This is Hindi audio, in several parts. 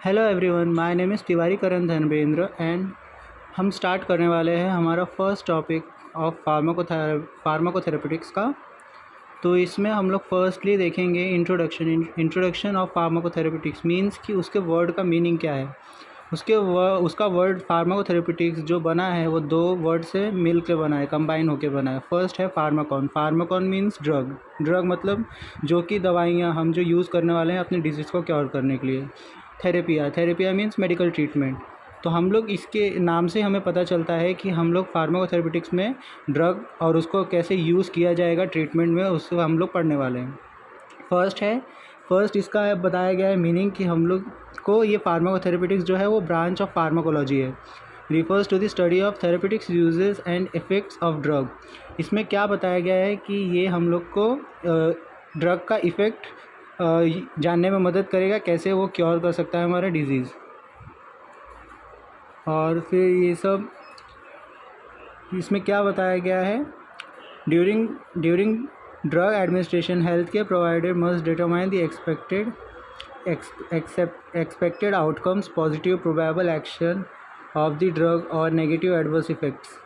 Hello everyone, my name is Tiwari Karan Dharmendra and हम स्टार्ट करने वाले हैं हमारा फर्स्ट टॉपिक ऑफ फार्माकोथेरेपेटिक्स का। तो इसमें हम लोग फर्स्टली देखेंगे इंट्रोडक्शन ऑफ फार्माकोथेरेपेटिक्स मींस कि उसके वर्ड का मीनिंग क्या है। उसका वर्ड फार्माकोथेरेपेटिक्स जो बना है वो दो वर्ड से मिल के बना है, कंबाइन होके बना है। फर्स्ट है फार्माकॉन मींस ड्रग मतलब जो कि दवाइयाँ हम जो यूज़ करने वाले हैं अपने डिजीज़ को क्योर करने के लिए। थेरेपिया मींस मेडिकल ट्रीटमेंट। तो हम लोग इसके नाम से हमें पता चलता है कि हम लोग फार्माकोथेरेपेटिक्स में ड्रग और उसको कैसे यूज़ किया जाएगा ट्रीटमेंट में, उसको हम लोग पढ़ने वाले हैं। फर्स्ट इसका बताया गया है मीनिंग कि हम लोग को ये फार्माकोथेरेपेटिक्स जो है वो ब्रांच ऑफ फार्माकोलॉजी है। Refers to the study of therapeutics uses and effects of drug. इसमें क्या बताया गया है कि ये हम लोग को ड्रग का इफ़ेक्ट जानने में मदद करेगा, कैसे वो क्योर कर सकता है हमारा डिजीज़। और फिर ये सब इसमें क्या बताया गया है, during drug administration health care provider must determine the expected outcomes, positive probable action of the drug और नेगेटिव एडवर्स इफ़ेक्ट्स।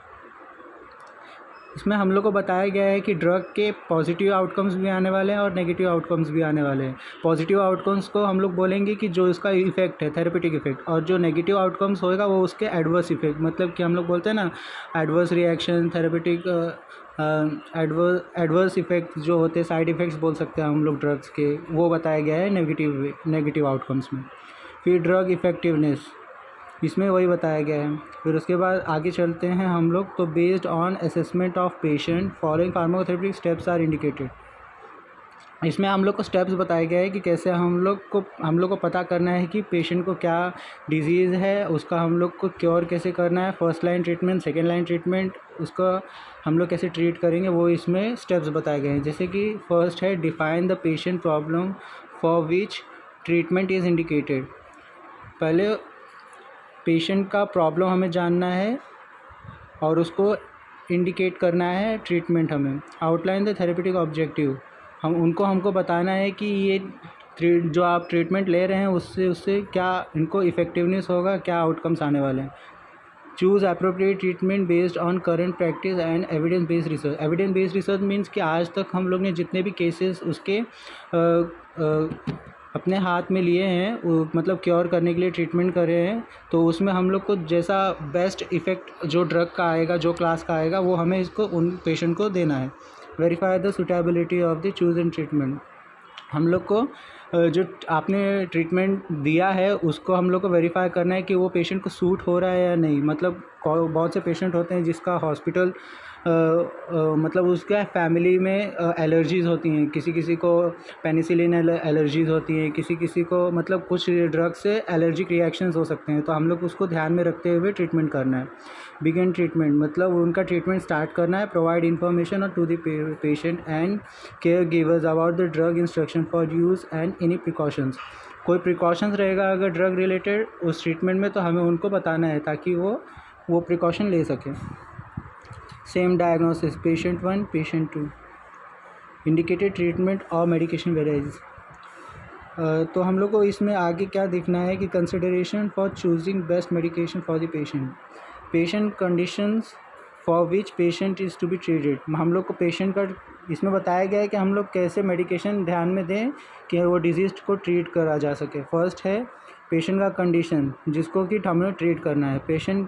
इसमें हम लोग को बताया गया है कि ड्रग के पॉजिटिव आउटकम्स भी आने वाले हैं और नेगेटिव आउटकम्स भी आने वाले हैं। पॉजिटिव आउटकम्स को हम लोग बोलेंगे कि जो इसका इफ़ेक्ट है थेरेपेटिक इफ़ेक्ट, और जो नेगेटिव आउटकम्स होएगा वो उसके एडवर्स इफ़ेक्ट, मतलब कि हम लोग बोलते हैं ना adverse reaction, therapeutic adverse effect जो होते हैं, साइड इफ़ेक्ट्स बोल सकते हैं हम लोग ड्रग्स के, वो बताया गया है नेगेटिव आउटकम्स में। फिर ड्रग इफ़ेक्टिवनेस, इसमें वही बताया गया है। फिर उसके बाद आगे चलते हैं हम लोग। तो based on assessment of patient following pharmacotherapeutic steps are indicated. इसमें हम लोग को स्टेप्स बताए गए हैं कि कैसे हम लोग को पता करना है कि पेशेंट को क्या डिजीज़ है, उसका हम लोग को क्योर कैसे करना है, first line treatment, second line treatment, उसका हम लोग कैसे ट्रीट करेंगे, वो इसमें स्टेप्स बताए गए हैं। जैसे कि फर्स्ट है define the patient problem for which treatment is indicated. पहले पेशेंट का प्रॉब्लम हमें जानना है और उसको इंडिकेट करना है ट्रीटमेंट हमें। आउटलाइन द थेरेपेटिक ऑब्जेक्टिव, हमको बताना है कि ये जो आप ट्रीटमेंट ले रहे हैं उससे क्या इनको इफ़ेक्टिवनेस होगा, क्या आउटकम्स आने वाले हैं। Choose appropriate treatment based on current practice and evidence based research. Evidence based research means कि आज तक हम लोग ने जितने भी केसेस उसके अपने हाथ में लिए हैं, मतलब क्योर करने के लिए ट्रीटमेंट कर रहे हैं, तो उसमें हम लोग को जैसा बेस्ट इफ़ेक्ट जो ड्रग का आएगा, जो क्लास का आएगा, वो हमें इसको उन पेशेंट को देना है। Verify the suitability of the chosen treatment. हम लोग को जो आपने ट्रीटमेंट दिया है उसको हम लोग को वेरीफाई करना है कि वो पेशेंट को सूट हो रहा है या नहीं। मतलब बहुत से पेशेंट होते हैं जिसका हॉस्पिटल मतलब उसका फैमिली में एलर्जीज़ होती हैं, किसी को पेनिसिलिन एलर्जीज़ होती हैं, किसी को मतलब कुछ ड्रग से एलर्जिक रिएक्शंस हो सकते हैं। तो हम लोग उसको ध्यान में रखते हुए ट्रीटमेंट करना है। बिगिन ट्रीटमेंट मतलब उनका ट्रीटमेंट स्टार्ट करना है। Provide information to the patient and care givers about the drug instruction for use and any precautions. कोई प्रिकॉशंस रहेगा अगर ड्रग रिलेटेड उस ट्रीटमेंट में, तो हमें उनको बताना है ताकि वो प्रिकॉशन ले सकें। Same diagnosis, patient 1, patient 2, indicated treatment और मेडिकेशन वेराइज। तो हम लोग को इसमें आगे क्या देखना है कि consideration for choosing best medication for the patient conditions for which patient is to be treated. हम लोग को पेशेंट का इसमें बताया गया है कि हम लोग कैसे मेडिकेशन ध्यान में दें कि वो डिजीज़ को ट्रीट करा जा सके। फर्स्ट है पेशेंट का कंडीशन, जिसको कि हमें ट्रीट करना है। पेशेंट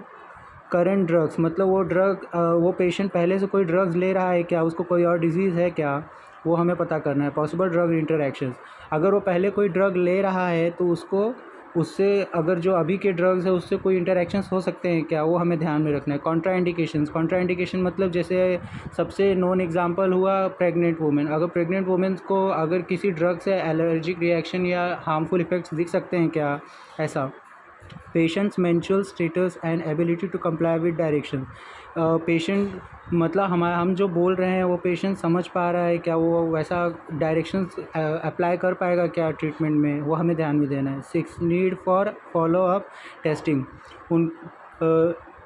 करंट ड्रग्स, मतलब वो पेशेंट पहले से कोई ड्रग्स ले रहा है क्या, उसको कोई और डिजीज़ है क्या, वो हमें पता करना है। पॉसिबल ड्रग इंटरैक्शंस, अगर वो पहले कोई ड्रग ले रहा है तो उससे अगर जो अभी के ड्रग्स है उससे कोई इंटरैक्शंस हो सकते हैं क्या, वो हमें ध्यान में रखना है। कॉन्ट्राइंडिकेशन मतलब जैसे सबसे नोन एग्जांपल हुआ प्रेग्नेंट वुमेन। अगर प्रेग्नेंट वुमेन्स को अगर किसी ड्रग से एलर्जिक रिएक्शन या हार्मफुल इफ़ेक्ट्स दिख सकते हैं क्या, ऐसा। Patients mental status and ability to comply with direction. Patient मतलब हम जो बोल रहे हैं वो पेशेंट समझ पा रहा है क्या, वो वैसा डायरेक्शंस अप्लाई कर पाएगा क्या ट्रीटमेंट में, वो हमें ध्यान में देना है। 6, need for follow up testing.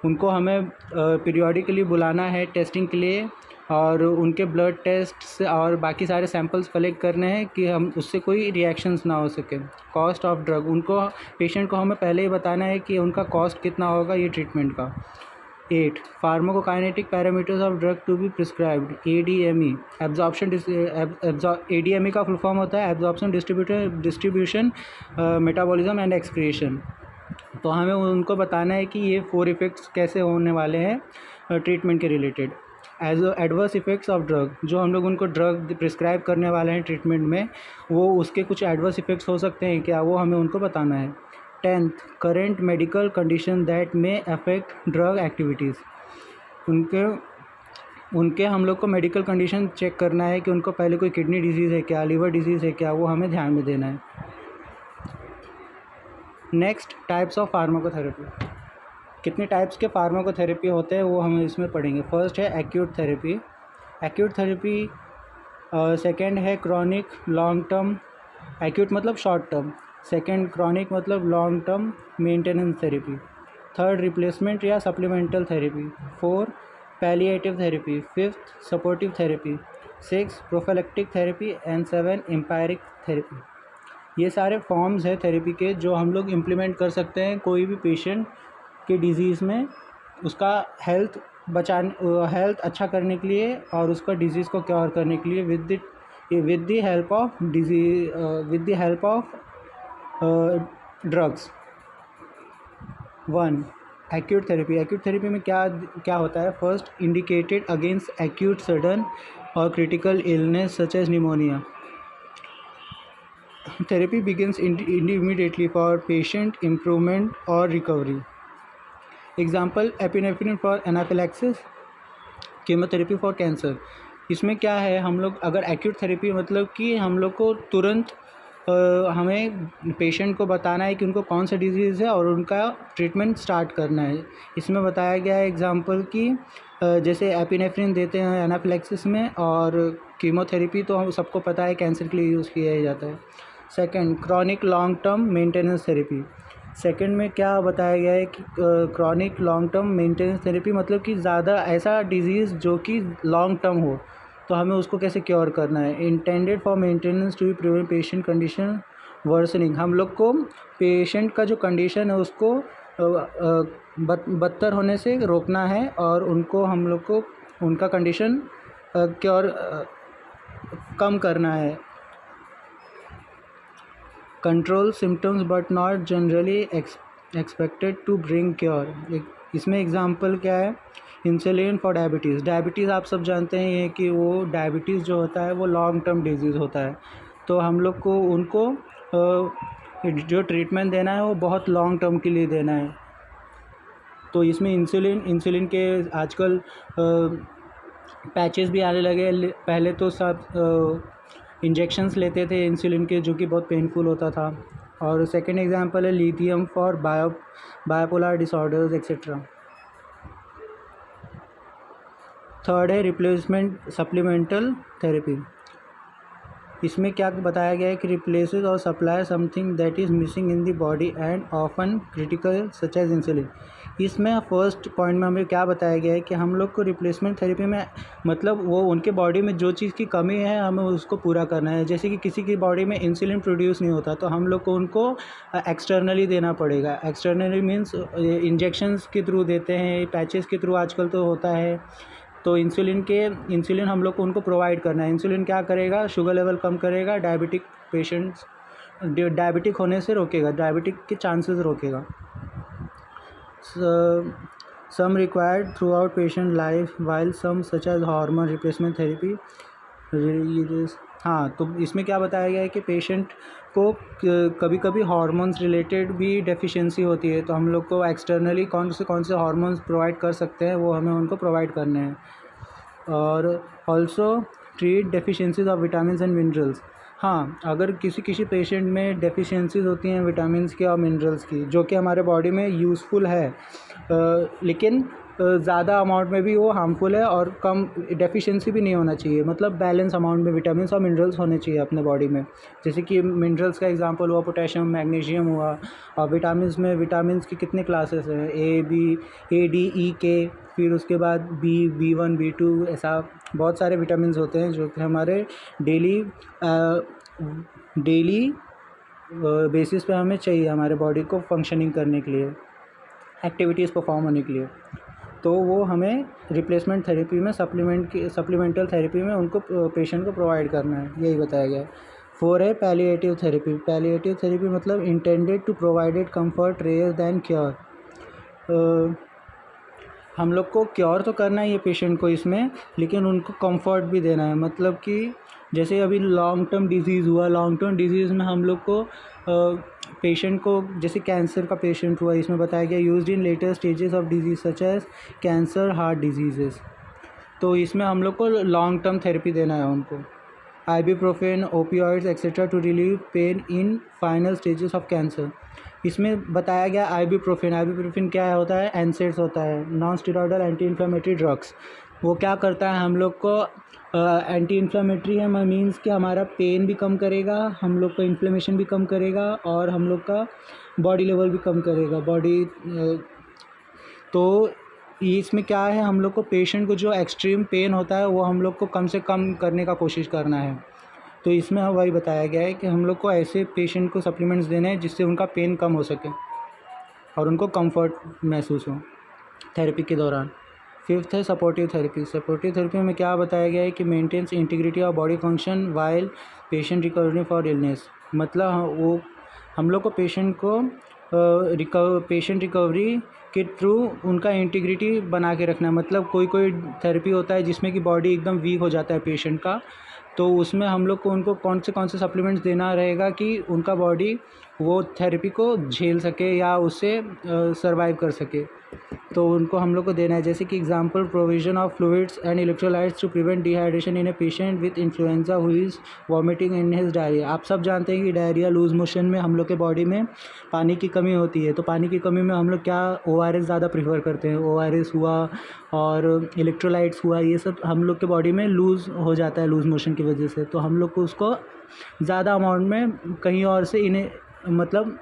उनको हमें पीरियोडिकली बुलाना है टेस्टिंग के लिए, और उनके ब्लड टेस्ट से और बाकी सारे सैंपल्स कलेक्ट करने हैं कि हम उससे कोई रिएक्शंस ना हो सके। कॉस्ट ऑफ ड्रग, उनको पेशेंट को हमें पहले ही बताना है कि उनका कॉस्ट कितना होगा ये ट्रीटमेंट का। 8 pharmacokinetic parameters of drug to be prescribed, ADME absorption, ADME का फुल फॉर्म होता है absorption, distribution, metabolism and excretion. तो हमें उनको बताना है कि ये 4 इफ़ेक्ट्स कैसे होने वाले हैं ट्रीटमेंट के related. As adverse effects of drug, जो हम लोग उनको ड्रग प्रिस्क्राइब करने वाले हैं ट्रीटमेंट में, वो उसके कुछ एडवर्स इफ़ेक्ट्स हो सकते हैं क्या, वो हमें उनको बताना है। 10th current medical condition that may affect drug activities, उनके हम लोग को मेडिकल कंडीशन चेक करना है कि उनको पहले कोई किडनी डिजीज़ है क्या, लिवर डिजीज़ है क्या, वो हमें ध्यान में देना है। Next, types of pharmacotherapy. कितने टाइप्स के फार्माकोथेरेपी होते हैं वो हम इसमें पढ़ेंगे। फर्स्ट है acute therapy. Acute therapy, second है क्रॉनिक लॉन्ग टर्म, एक्यूट मतलब शॉर्ट टर्म, सेकंड क्रॉनिक मतलब long term maintenance therapy, third replacement या supplemental therapy, 4 palliative therapy, 5th supportive therapy, 6 prophylactic therapy and 7 empiric therapy. ये सारे फॉर्म्स हैं थेरेपी के जो हम लोग इम्प्लीमेंट कर सकते हैं कोई भी पेशेंट के डिज़ीज़ में, उसका हेल्थ अच्छा करने के लिए और उसका डिज़ीज़ को क्योर करने के लिए with the help of drugs. 1 acute therapy. Acute therapy में क्या होता है। First, indicated against acute sudden और critical illness such as pneumonia. Therapy begins immediately for patient improvement or recovery. Example, epinephrine for anaphylaxis, chemotherapy for cancer. इसमें क्या है, हम लोग अगर एक्यूट थेरेपी मतलब कि हम लोग को तुरंत हमें पेशेंट को बताना है कि उनको कौन सा डिजीज़ है और उनका ट्रीटमेंट स्टार्ट करना है। इसमें बताया गया है एग्जांपल कि जैसे एपिनेफ्रिन देते हैं एनाफिलैक्सिस में, और कीमोथेरेपी तो हम सबको पता है कैंसर के लिए यूज़ किया जाता है। Second, chronic long term maintenance therapy. Second में क्या बताया गया है कि chronic long term maintenance therapy मतलब कि ज़्यादा ऐसा डिजीज़ जो कि लॉन्ग टर्म हो तो हमें उसको कैसे क्योर करना है। Intended for maintenance to prevent patient condition worsening, हम लोग को पेशेंट का जो कंडीशन है उसको बदतर होने से रोकना है और उनको हम लोग को उनका कंडीशन क्योर कम करना है। Control symptoms but not generally expected to bring cure. इसमें एग्जांपल क्या है, इंसुलिन फॉर डायबिटीज़। डायबिटीज़ आप सब जानते हैं ये कि वो डायबिटीज़ जो होता है वो लॉन्ग टर्म डिजीज़ होता है, तो हम लोग को उनको जो ट्रीटमेंट देना है वो बहुत लॉन्ग टर्म के लिए देना है। तो इसमें इंसुलिन के आजकल पैचेस भी आने लगे। पहले तो सब इंजेक्शंस लेते थे इंसुलिन के जो कि बहुत पेनफुल होता था। और सेकंड एग्जांपल है lithium for bipolar disorders etcetera. Third है रिप्लेसमेंट सप्लीमेंटल थेरेपी। इसमें क्या बताया गया है कि रिप्लेसेस और supply something that is missing in the body and often critical such as insulin. इसमें फर्स्ट पॉइंट में हमें क्या बताया गया है कि हम लोग को रिप्लेसमेंट थेरेपी में मतलब वो उनके बॉडी में जो चीज़ की कमी है हमें उसको पूरा करना है। जैसे कि किसी की बॉडी में इंसुलिन प्रोड्यूस नहीं होता तो हम लोग को उनको एक्सटर्नली देना पड़ेगा। एक्सटर्नली मीन्स इंजेक्शंस के थ्रू देते हैं, पैचेस के थ्रू आजकल तो होता है। तो इंसुलिन हम लोग को उनको प्रोवाइड करना है। इंसुलिन क्या करेगा, शुगर लेवल कम करेगा, डायबिटिक होने से रोकेगा, डायबिटिक के चांसेस रोकेगा। Some required throughout patient life while some such as hormone replacement therapy. हाँ, तो इसमें क्या बताया गया है कि पेशेंट को कभी कभी हार्मोन्स रिलेटेड भी डेफिशिएंसी होती है, तो हम लोग को एक्सटर्नली कौन से हार्मोन्स प्रोवाइड कर सकते हैं वो हमें उनको प्रोवाइड करने हैं। और also treat deficiencies of vitamin and minerals. हाँ, अगर किसी पेशेंट में डेफिशिएंसीज होती हैं विटामिन्स की और मिनरल्स की जो कि हमारे बॉडी में यूज़फुल है, लेकिन ज़्यादा अमाउंट में भी वो हार्मफुल है और कम डेफिशिएंसी भी नहीं होना चाहिए, मतलब बैलेंस अमाउंट में विटामिन्स और मिनरल्स होने चाहिए अपने बॉडी में। जैसे कि मिनरल्स का एग्जांपल हुआ पोटेशियम, मैग्नीशियम हुआ। और विटामिन्स में विटामिन्स की कितने क्लासेस हैं, ए डी ई के, फिर उसके बाद B1 B2, ऐसा बहुत सारे विटामिन्स होते हैं जो कि हमारे डेली बेसिस पे हमें चाहिए हमारे बॉडी को फंक्शनिंग करने के लिए, एक्टिविटीज़ परफॉर्म होने के लिए। तो वो हमें रिप्लेसमेंट थेरेपी में सप्लीमेंटल थेरेपी में उनको पेशेंट को प्रोवाइड करना है, यही बताया गया है। 4 है पैलिएटिव थेरेपी। पैलिएटिव थेरेपी मतलब इंटेंडेड टू प्रोवाइडेड कंफर्ट रेयर दैन क्योर। हम लोग को क्योर तो करना ही है पेशेंट को इसमें, लेकिन उनको कंफर्ट भी देना है। मतलब कि जैसे अभी लॉन्ग टर्म डिजीज़ हुआ, लॉन्ग टर्म डिजीज़ में हम लोग को पेशेंट को, जैसे कैंसर का पेशेंट हुआ, इसमें बताया गया used in later stages of disease such as cancer, heart diseases. तो इसमें हम लोग को लॉन्ग टर्म थेरेपी देना है उनको। Ibuprofen, opioids etcetera to relieve pain in final stages of cancer. इसमें बताया गया आइबुप्रोफेन क्या होता है, एनसेड्स होता है, non steroidal anti inflammatory drugs. वो क्या करता है, हम लोग को एंटी इन्फ्लेमेटरी है, मीन्स कि हमारा पेन भी कम करेगा, हम लोग का इन्फ्लेमेशन भी कम करेगा और हम लोग का बॉडी लेवल भी कम करेगा तो इसमें क्या है, हम लोग को पेशेंट को जो एक्सट्रीम पेन होता है वो हम लोग को कम से कम करने का कोशिश करना है। तो इसमें वही बताया गया है कि हम लोग को ऐसे पेशेंट को सप्लीमेंट्स देने हैं जिससे उनका पेन कम हो सके और उनको कंफर्ट महसूस हो थेरेपी के दौरान। 5th है सपोर्टिव थेरेपी। सपोर्टिव थेरेपी में क्या बताया गया है कि maintains integrity of body function while patient recovery for illness. मतलब वो हम लोग को पेशेंट रिकवरी के थ्रू उनका इंटीग्रिटी बना के रखना है। मतलब कोई थेरेपी होता है जिसमें कि बॉडी एकदम वीक हो जाता है पेशेंट का, तो उसमें हम लोग को उनको कौन से सप्लीमेंट्स देना रहेगा कि उनका बॉडी वो थेरेपी को झेल सके या उससे सर्वाइव कर सके। तो उनको हम लोग को देना है, जैसे कि example provision of fluids and electrolytes to prevent dehydration in a patient with influenza who is vomiting in his diarrhoea. आप सब जानते हैं कि डायरिया, लूज मोशन में हम लोग के बॉडी में पानी की कमी होती है। तो पानी की कमी में हम लोग क्या ORS ज़्यादा प्रीफर करते हैं। ORS हुआ और इलेक्ट्रोलाइट्स हुआ, ये सब हम लोग के बॉडी में लूज़ हो जाता है लूज मोशन की वजह से। तो हम लोग को उसको ज़्यादा अमाउंट में कहीं और से इन्हें मतलब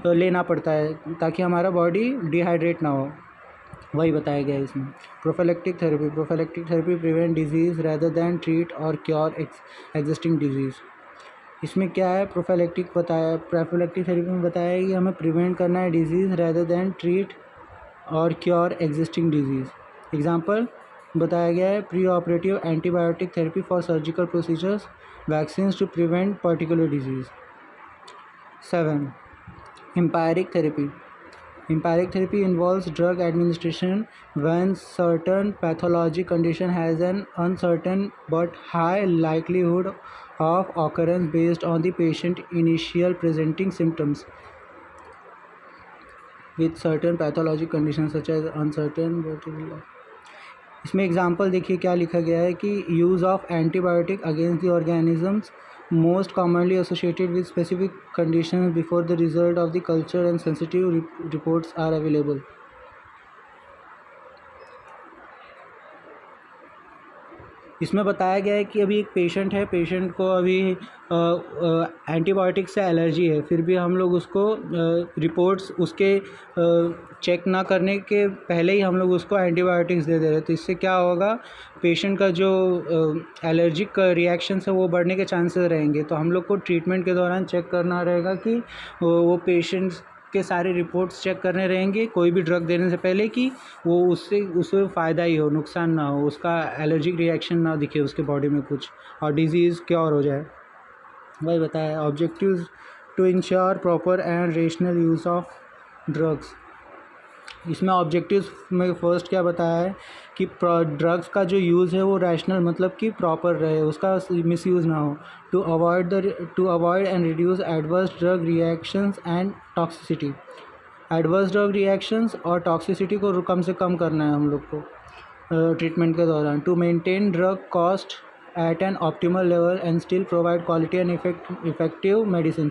लेना पड़ता है ताकि हमारा बॉडी डिहाइड्रेट ना हो, वही बताया गया है इसमें। Prophylactic therapy prevent disease rather than treat और क्योर एग्जिस्टिंग डिजीज़। इसमें क्या है, प्रोफिलैक्टिक थेरेपी में बताया है कि हमें प्रिवेंट करना है डिजीज़ रैदर दैन ट्रीट और क्योर एग्जिस्टिंग डिजीज़। एग्जांपल बताया गया है pre operative antibiotic therapy for surgical procedures, vaccines to prevent particular disease. 7. Empiric therapy. Empiric therapy involves drug administration when certain pathologic condition has an uncertain but high likelihood of occurrence based on the patient initial presenting symptoms. With certain pathologic conditions such as uncertain but इसमें एग्जांपल देखिए क्या लिखा गया है कि use of antibiotic against the organisms most commonly associated with specific conditions before the result of the culture and sensitive reports are available. इसमें बताया गया है कि अभी एक पेशेंट है, पेशेंट को अभी एंटीबायोटिक से एलर्जी है, फिर भी हम लोग उसको रिपोर्ट्स उसके चेक ना करने के पहले ही हम लोग उसको एंटीबायोटिक्स दे रहे हैं। तो इससे क्या होगा, पेशेंट का जो एलर्जिक रिएक्शंस है वो बढ़ने के चांसेस रहेंगे। तो हम लोग को ट्रीटमेंट के दौरान चेक करना रहेगा कि वो पेशेंट्स के सारे रिपोर्ट्स चेक करने रहेंगे कोई भी ड्रग देने से पहले कि वो उससे फ़ायदा ही हो, नुकसान ना हो, उसका एलर्जिक रिएक्शन ना दिखे उसके बॉडी में कुछ और डिजीज़ क्योर हो जाए, वही बताया। Objectives to ensure proper and rational use of drugs. इसमें ऑब्जेक्टिव्स में फर्स्ट क्या बताया है कि ड्रग्स का जो यूज़ है वो रैशनल मतलब कि प्रॉपर रहे, उसका मिसयूज़ ना हो। To avoid and reduce adverse drug reactions and toxicity. Adverse drug reactions और टॉक्सिसिटी को कम से कम करना है हम लोग को ट्रीटमेंट के दौरान। To maintain drug cost at an optimal level and still provide quality and effective medicine.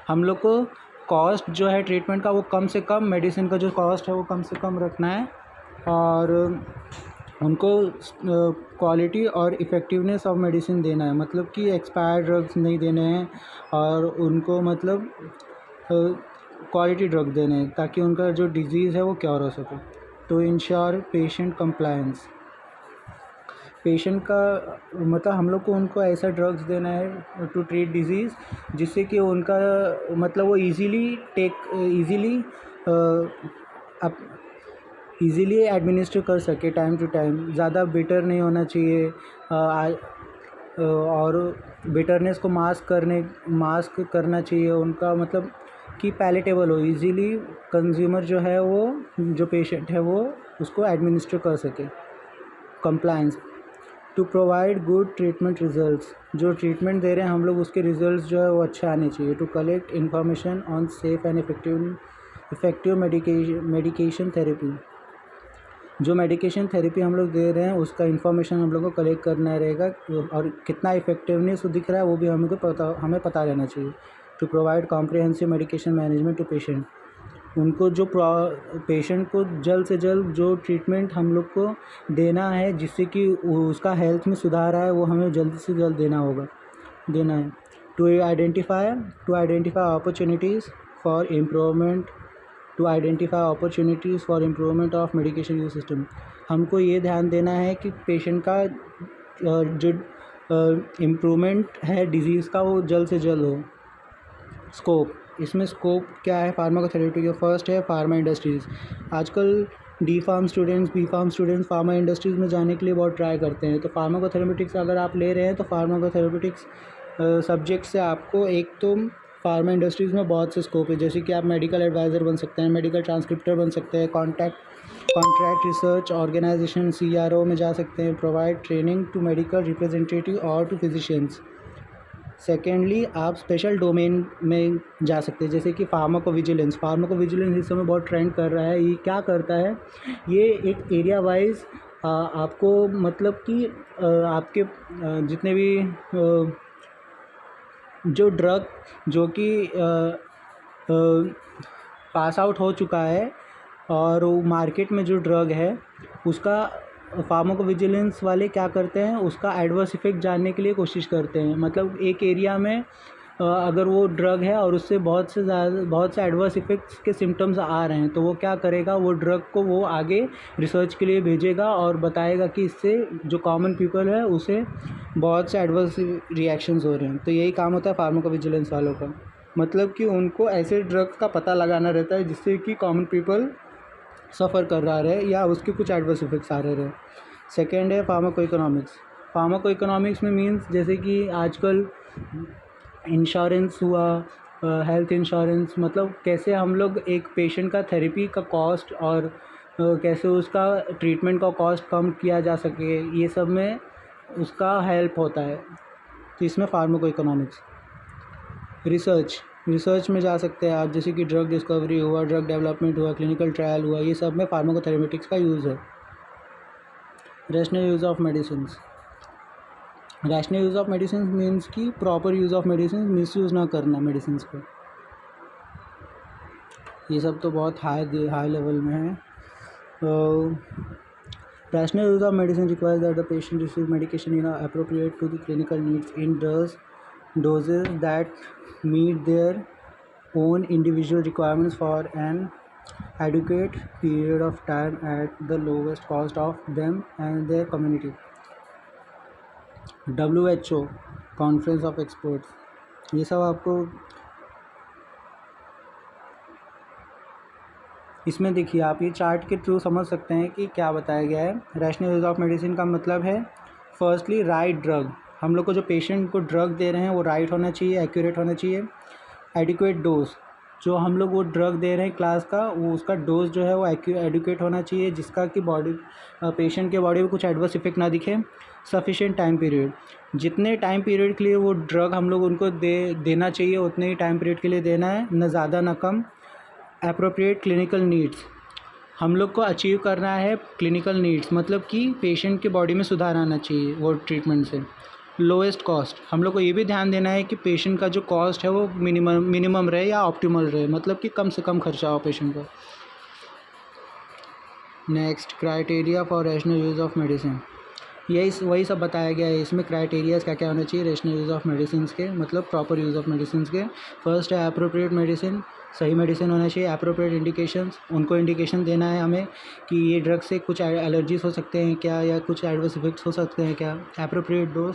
हम लोग को कॉस्ट जो है ट्रीटमेंट का वो कम से कम, मेडिसिन का जो कॉस्ट है वो कम से कम रखना है और उनको क्वालिटी और इफ़ेक्टिवनेस ऑफ मेडिसिन देना है, मतलब कि एक्सपायर्ड ड्रग्स नहीं देने हैं और उनको मतलब क्वालिटी ड्रग देने हैं ताकि उनका जो डिज़ीज़ है वो क्योर हो सके। तो इंश्योर पेशेंट कंप्लायंस, पेशेंट का मतलब हम लोग को उनको ऐसा ड्रग्स देना है टू ट्रीट डिजीज़ जिससे कि उनका मतलब वो ईज़िली एडमिनिस्टर कर सके टाइम टू टाइम। ज़्यादा बिटर नहीं होना चाहिए और बिटरनेस को मास्क करना चाहिए उनका, मतलब कि पैलेटेबल हो, ईज़िली कंज्यूमर जो है वो जो पेशेंट है वो उसको एडमिनिस्टर कर सके। Compliance, to provide good treatment results, जो ट्रीटमेंट दे रहे हैं हम लोग उसके रिजल्ट्स जो है वो अच्छे आने चाहिए। To collect information on safe and effective medication therapy, जो मेडिकेशन थेरेपी हम लोग दे रहे हैं उसका इन्फॉर्मेशन हम लोग को कलेक्ट करना रहेगा और कितना इफेक्टिवनेस दिख रहा है वो भी हमें पता रहना चाहिए। To provide comprehensive medication management to patient, उनको जो पेशेंट को जल्द से जल्द जो ट्रीटमेंट हम लोग को देना है जिससे कि उसका हेल्थ में सुधार आए वो हमें जल्द से जल्द देना है। To identify opportunities for improvement of medication use system, हमको ये ध्यान देना है कि पेशेंट का जो इम्प्रूवमेंट है डिज़ीज़ का वो जल्द से जल्द हो। स्कोप, इसमें स्कोप क्या है फार्माकोथेरेपी का? फर्स्ट है फार्मा इंडस्ट्रीज़। आजकल B pharm students pharma industries में जाने के लिए बहुत ट्राई करते हैं। तो फार्माकोथेरेपेटिक्स अगर आप ले रहे हैं तो फार्माकोथेरेपेटिक्स सब्जेक्ट से आपको एक तो फार्मा इंडस्ट्रीज़ में बहुत से स्कोप है, जैसे कि आप मेडिकल एडवाइज़र बन सकते हैं, मेडिकल ट्रांसक्रिप्टर बन सकते हैं, कॉन्ट्रैक्ट रिसर्च ऑर्गेनाइजेशन CRO में जा सकते हैं। Provide training to medical representative और टू फिजिशियंस। सेकेंडली आप स्पेशल डोमेन में जा सकते हैं, जैसे कि फार्माकोविजिलेंस इस समय बहुत ट्रेंड कर रहा है। ये क्या करता है, ये एक एरिया वाइज आपको मतलब कि आपके जितने भी जो ड्रग जो कि पास आउट हो चुका है और वो मार्केट में जो ड्रग है उसका फार्माकोविजिलेंस वाले क्या करते हैं, उसका एडवर्स इफ़ेक्ट जानने के लिए कोशिश करते हैं। मतलब एक एरिया में अगर वो ड्रग है और उससे बहुत से एडवर्स इफ़ेक्ट्स के सिम्टम्स आ रहे हैं तो वो क्या करेगा, वो ड्रग को वो आगे रिसर्च के लिए भेजेगा और बताएगा कि इससे जो कॉमन पीपल है उसे बहुत से एडवर्स रिएक्शंस हो रहे हैं। तो यही काम होता है फार्माकोविजिलेंस वालों का, मतलब कि उनको ऐसे ड्रग का पता लगाना रहता है जिससे कि कॉमन पीपल सफ़र कर रहा है या उसके कुछ एडवर्स इफेक्ट्स आ रहे हैं। सेकेंड है फार्माको इकोनॉमिक्स में मीन्स जैसे कि आजकल इंश्योरेंस हुआ, हेल्थ इंश्योरेंस, मतलब कैसे हम लोग एक पेशेंट का थेरेपी का कॉस्ट और कैसे उसका ट्रीटमेंट का कॉस्ट कम किया जा सके, ये सब में उसका हेल्प होता है। तो इसमें फार्माको इकोनॉमिक्स। रिसर्च में जा सकते हैं आप, जैसे कि ड्रग डिस्कवरी हुआ, ड्रग डेवलपमेंट हुआ, क्लिनिकल ट्रायल हुआ, ये सब में फार्माकोथेरेपेटिक्स का यूज़ है। Rational use of medicine means कि proper use of medicine, misuse ना करना मेडिसिन को। ये सब तो बहुत हाई लेवल में है। Rational use of medicine requires that the patient receive medication in appropriate to the clinical needs in doses that meet their own individual requirements for an adequate period of time at the lowest cost of them and their community. WHO conference of experts, ये सब आपको इसमें देखिए, आप ये चार्ट के थ्रू समझ सकते हैं कि क्या बताया गया है। रैशनल यूज़ ऑफ मेडिसिन का मतलब है फर्स्टली राइट ड्रग, हम लोग को जो पेशेंट को ड्रग दे रहे हैं वो राइट होना चाहिए, एक्यूरेट होना चाहिए। एडिक्वेट डोज, जो हम लोग वो ड्रग दे रहे हैं क्लास का, वो उसका डोज जो है वो एडिक्वेट होना चाहिए जिसका कि पेशेंट के बॉडी में कुछ एडवर्स इफेक्ट ना दिखे। सफिशिएंट टाइम पीरियड, जितने टाइम पीरियड के लिए वो ड्रग हम लोग उनको देना चाहिए उतने ही टाइम पीरियड के लिए देना है, न ज़्यादा न कम। एप्रोप्रिएट क्लिनिकल नीड्स, हम लोग को अचीव करना है क्लिनिकल नीड्स, मतलब कि पेशेंट के बॉडी में सुधार आना चाहिए वो ट्रीटमेंट से। लोएस्ट कॉस्ट, हम लोग को ये भी ध्यान देना है कि पेशेंट का जो कॉस्ट है वो मिनिमम रहे या ऑप्टिमल रहे, मतलब कि कम से कम खर्चा हो पेशेंट को। Next, criteria for rational use of medicine. यही वही सब बताया गया है इसमें। क्राइटेरियाज क्या क्या होना चाहिए रैशनल यूज़ ऑफ मेडिसिन के, मतलब प्रॉपर यूज़ ऑफ मेडिसिन के। फर्स्ट है एप्रोप्रिएट मेडिसिन, सही मेडिसिन होना चाहिए। एप्रोप्रिएट इंडिकेशंस, उनको इंडिकेशन देना है हमें कि ये ड्रग से कुछ एलर्जीज हो सकते हैं क्या, या कुछ एडवर्स इफेक्ट्स हो सकते हैं क्या। एप्रोप्रिएट डोज,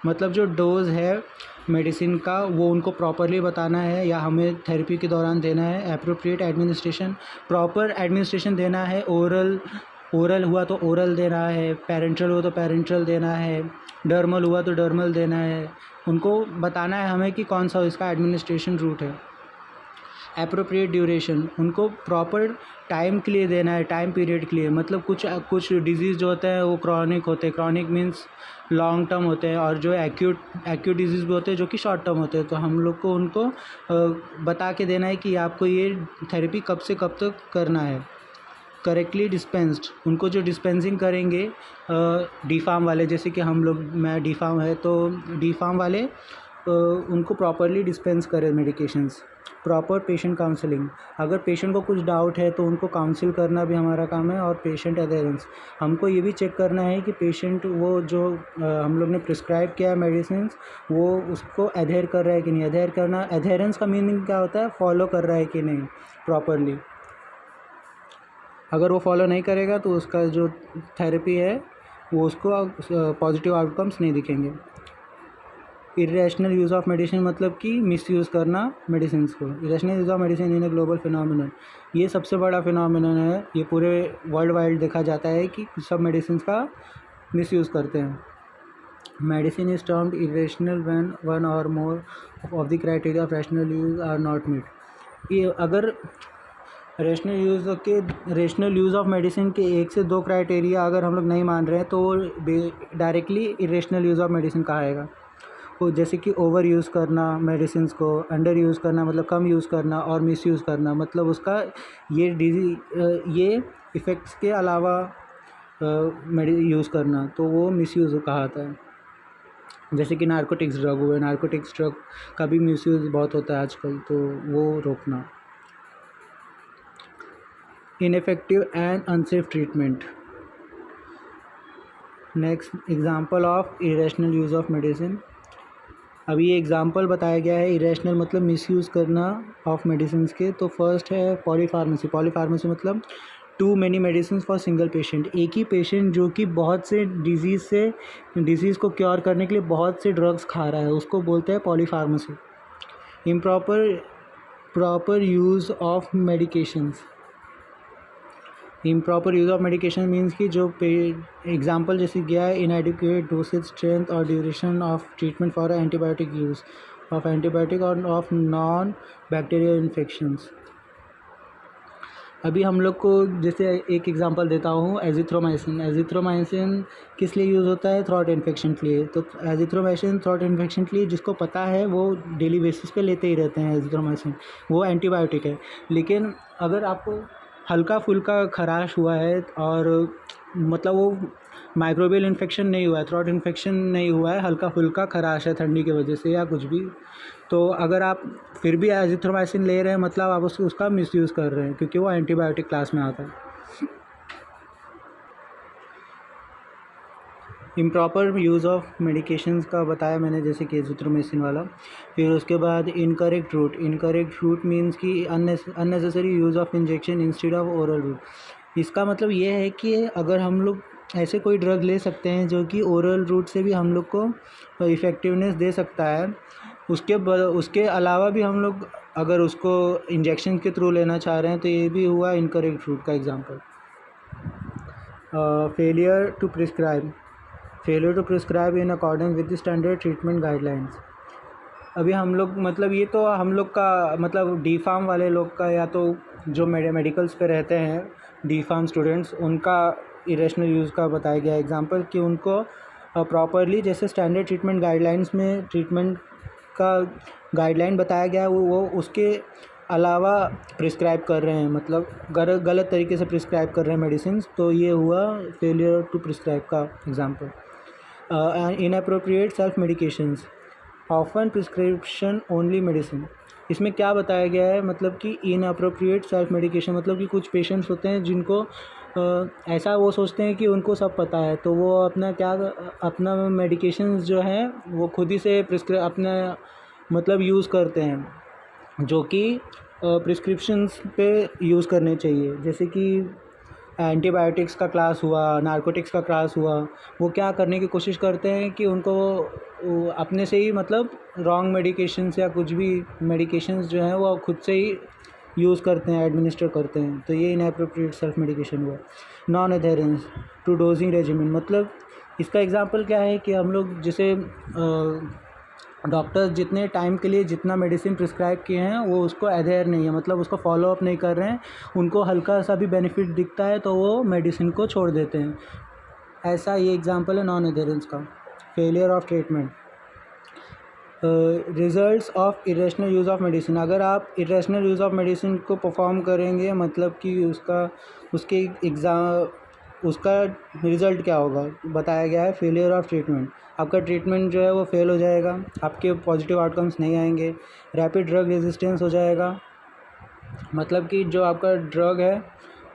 मतलब जो डोज़ है मेडिसिन का वो उनको प्रॉपरली बताना है या हमें थेरेपी के दौरान देना है। एप्रोप्रिएट एडमिनिस्ट्रेशन, प्रॉपर एडमिनिस्ट्रेशन देना है। ओरल हुआ तो ओरल देना है, पैरेंट्रल हुआ तो पैरेंट्रल देना है, डर्मल हुआ तो डर्मल देना है। उनको बताना है हमें कि कौन सा इसका एडमिनिस्ट्रेशन रूट है। एप्रोप्रिएट ड्यूरेशन, उनको प्रॉपर टाइम के लिए देना है, टाइम पीरियड के लिए। मतलब कुछ डिजीज़ जो होते हैं वो क्रॉनिक होते हैं, क्रॉनिक मीन्स लॉन्ग टर्म होते हैं, और जो एक्यूट डिजीज़ भी होते हैं जो कि शॉर्ट टर्म होते हैं। तो हम लोग को उनको बता के देना है कि आपको ये थेरेपी कब से कब तक करना है। करेक्टली डिस्पेंस्ड, उनको जो डिस्पेंसिंग करेंगे डी फार्म वाले, जैसे कि हम लोग, मैं डी फार्म है तो डी फार्म वाले उनको प्रॉपरली डिस्पेंस करें मेडिकेशंस। प्रॉपर पेशेंट काउंसलिंग, अगर पेशेंट को कुछ डाउट है तो उनको काउंसिल करना भी हमारा काम है। और पेशेंट एडेरेंस, हमको ये भी चेक करना है कि पेशेंट वो जो हम लोग ने प्रिस्क्राइब किया है मेडिसिन, वो उसको एडेयर कर रहा है कि नहीं। एडेयर करना, एडेरेंस का मीनिंग क्या होता है, फॉलो कर रहा है कि नहीं प्रॉपरली। अगर वो फॉलो नहीं करेगा तो उसका जो थेरेपी है वो उसको पॉजिटिव आउटकम्स नहीं दिखेंगे। इरेशनल यूज़ ऑफ मेडिसिन, मतलब कि मिसयूज़ करना मेडिसिन को। Irrational use of medicine in a global phenomenon, ये सबसे बड़ा फिनोमिनन है। ये पूरे वर्ल्ड वाइड देखा जाता है कि सब मेडिसिन का मिसयूज़ करते हैं। Medicine is termed irrational when one or more of the criteria of rational use are not meet. ये अगर रेशनल यूज़ ऑफ मेडिसिन के 1 से 2 क्राइटेरिया अगर हम लोग नहीं मान रहे हैं तो वो directly irrational use of medicine कहाएगा। वो जैसे कि ओवर यूज़ करना मेडिसिन को, अंडर यूज़ करना मतलब कम यूज़ करना, और मिस यूज़ करना मतलब उसका ये इफ़ेक्ट्स के अलावा यूज़ करना, तो वो मिस यूज़ कहाता है। जैसे कि नारकोटिक्स ड्रग हुए, नारकोटिक्स ड्रग का भी मिस यूज़ बहुत होता है आजकल, तो वो रोकना। Ineffective and unsafe treatment. Next, example of irrational use of medicine. अभी ये एग्जांपल बताया गया है इरेशनल मतलब मिसयूज़ करना ऑफ मेडिसिन के। तो फर्स्ट है पॉलीफार्मेसी। पॉलीफार्मेसी मतलब too many medicine for single patient, एक ही पेशेंट जो कि बहुत से डिजीज़ को क्योर करने के लिए बहुत से ड्रग्स खा रहा है, उसको बोलते हैं polypharmacy. Proper use of medications. Improper use of medication means कि जो एग्जांपल जैसे गया है, इनएडिक्वेट डोसेज, स्ट्रेंथ और duration of treatment for antibiotic use of antibiotic और ऑफ नॉन बैक्टीरियल इन्फेक्शंस। अभी हम लोग को जैसे एक एग्जांपल देता हूँ, एजिथ्रोमाइसिन। एजिथ्रोमाइसिन किस लिए यूज़ होता है, थ्रोट इन्फेक्शन के लिए। तो एजिथ्रोमाइसिन थ्रोट इन्फेक्शन के लिए जिसको पता है वो डेली बेसिस पे लेते ही रहते हैं एजिथ्रोमाइसिन, वो एंटीबायोटिक है। लेकिन अगर आपको हल्का फुल्का खराश हुआ है और मतलब वो माइक्रोबियल इन्फेक्शन नहीं हुआ है, थ्रोट इन्फेक्शन नहीं हुआ है, हल्का फुल्का खराश है ठंडी की वजह से या कुछ भी, तो अगर आप फिर भी एजिथ्रोमाइसिन ले रहे हैं मतलब आप उसका मिसयूज़ कर रहे हैं, क्योंकि वो एंटीबायोटिक क्लास में आता है। इम्प्रॉपर यूज़ ऑफ मेडिकेशंस का बताया मैंने, जैसे कि एजिथ्रोमाइसिन वाला। फिर उसके बाद incorrect route. Incorrect route means कि unnecessary use of injection instead of oral route. इसका मतलब ये है कि अगर हम लोग ऐसे कोई ड्रग ले सकते हैं जो कि ओरल रूट से भी हम लोग को इफ़ेक्टिवनेस दे सकता है, उसके अलावा भी हम लोग अगर उसको इंजेक्शन के थ्रू लेना चाह रहे हैं, तो ये भी हुआ इनकरेक्ट रूट का example. Failure to prescribe in according with the standard treatment guidelines. अभी हम लोग मतलब ये तो हम लोग का मतलब डी फार्म वाले लोग का, या तो जो मेडिकल्स पे रहते हैं डी फार्म स्टूडेंट्स, उनका इरेशनल यूज़ का बताया गया एग्जांपल कि उनको प्रॉपरली जैसे स्टैंडर्ड ट्रीटमेंट गाइडलाइंस में ट्रीटमेंट का गाइडलाइन बताया गया है, वो उसके अलावा प्रिस्क्राइब कर रहे हैं, मतलब गलत तरीके से प्रिस्क्राइब कर रहे हैं मेडिसिन, तो ये हुआ फेलियर टू प्रिस्क्राइब का example. Inappropriate self medications, often prescription only medicine. इसमें क्या बताया गया है, मतलब कि इनअप्रोप्रिएट सेल्फ मेडिकेशन मतलब कि कुछ पेशेंट्स होते हैं जिनको ऐसा वो सोचते हैं कि उनको सब पता है, तो वो अपना मेडिकेशंस जो हैं वो खुद ही से अपना मतलब यूज़ करते हैं, जो कि प्रिस्क्रिप्शंस पे यूज़ करने चाहिए। जैसे कि एंटीबायोटिक्स का क्लास हुआ, नारकोटिक्स का क्लास हुआ, वो क्या करने की कोशिश करते हैं कि उनको वो अपने से ही मतलब रॉन्ग मेडिकेशंस या कुछ भी मेडिकेशंस जो हैं वो खुद से ही यूज़ करते हैं, एडमिनिस्टर करते हैं। तो ये इनएप्रोप्रिएट सेल्फ मेडिकेशन हुआ। Non adherence to dosing regimen, मतलब इसका एग्जांपल क्या है कि हम लोग जैसे डॉक्टर्स जितने टाइम के लिए जितना मेडिसिन प्रिस्क्राइब किए हैं वो उसको एडहेयर नहीं है, मतलब उसको फॉलो अप नहीं कर रहे हैं, उनको हल्का सा भी बेनिफिट दिखता है तो वो मेडिसिन को छोड़ देते हैं। ऐसा ये एग्जांपल है नॉन एडहेरेंस का। Failure of treatment, results of irrational use of medicine, अगर आप इरेशनल यूज़ ऑफ मेडिसिन को परफॉर्म करेंगे मतलब कि उसका रिज़ल्ट क्या होगा बताया गया है। फेलियर ऑफ ट्रीटमेंट, आपका ट्रीटमेंट जो है वो फेल हो जाएगा, आपके पॉजिटिव आउटकम्स नहीं आएंगे। रैपिड ड्रग रेजिस्टेंस हो जाएगा, मतलब कि जो आपका ड्रग है